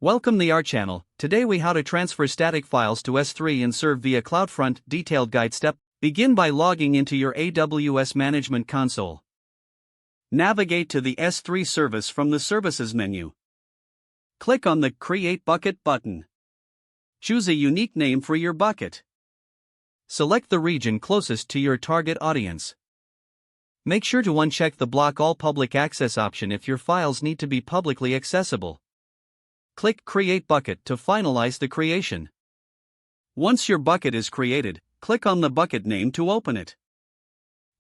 Welcome to our channel. Today we how to transfer static files to S3 and serve via CloudFront. Detailed guide step. Begin by logging into your AWS Management Console. Navigate to the S3 service from the Services menu. Click on the Create Bucket button. Choose a unique name for your bucket. Select the region closest to your target audience. Make sure to uncheck the Block All Public Access option if your files need to be publicly accessible. Click Create Bucket to finalize the creation. Once your bucket is created, click on the bucket name to open it.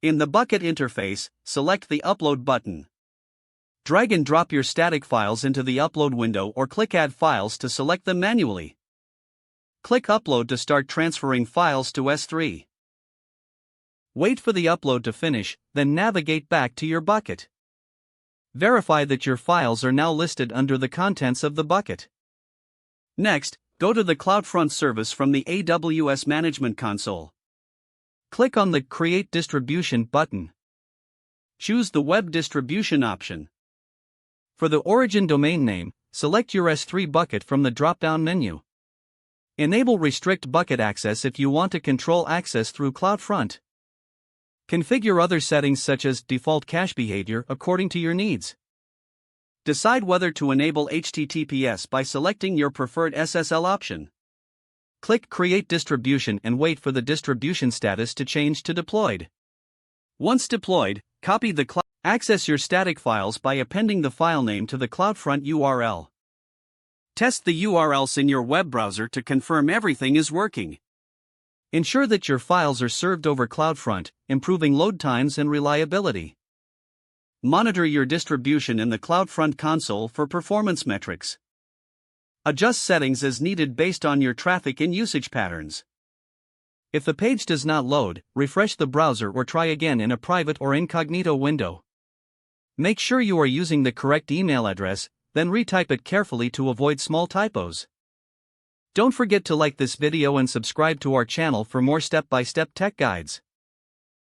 In the bucket interface, select the Upload button. Drag and drop your static files into the Upload window or click Add Files to select them manually. Click Upload to start transferring files to S3. Wait for the upload to finish, then navigate back to your bucket. Verify that your files are now listed under the contents of the bucket. Next, go to the CloudFront service from the AWS Management Console. Click on the Create Distribution button. Choose the Web Distribution option. For the origin domain name, select your S3 bucket from the drop-down menu. Enable Restrict Bucket Access if you want to control access through CloudFront. Configure other settings such as default cache behavior according to your needs. Decide whether to enable HTTPS by selecting your preferred SSL option. Click Create Distribution and wait for the distribution status to change to deployed. Once deployed, copy the access your static files by appending the file name to the CloudFront URL. Test the URLs in your web browser to confirm everything is working. Ensure that your files are served over CloudFront, improving load times and reliability. Monitor your distribution in the CloudFront console for performance metrics. Adjust settings as needed based on your traffic and usage patterns. If the page does not load, refresh the browser or try again in a private or incognito window. Make sure you are using the correct email address, then retype it carefully to avoid small typos. Don't forget to like this video and subscribe to our channel for more step-by-step tech guides.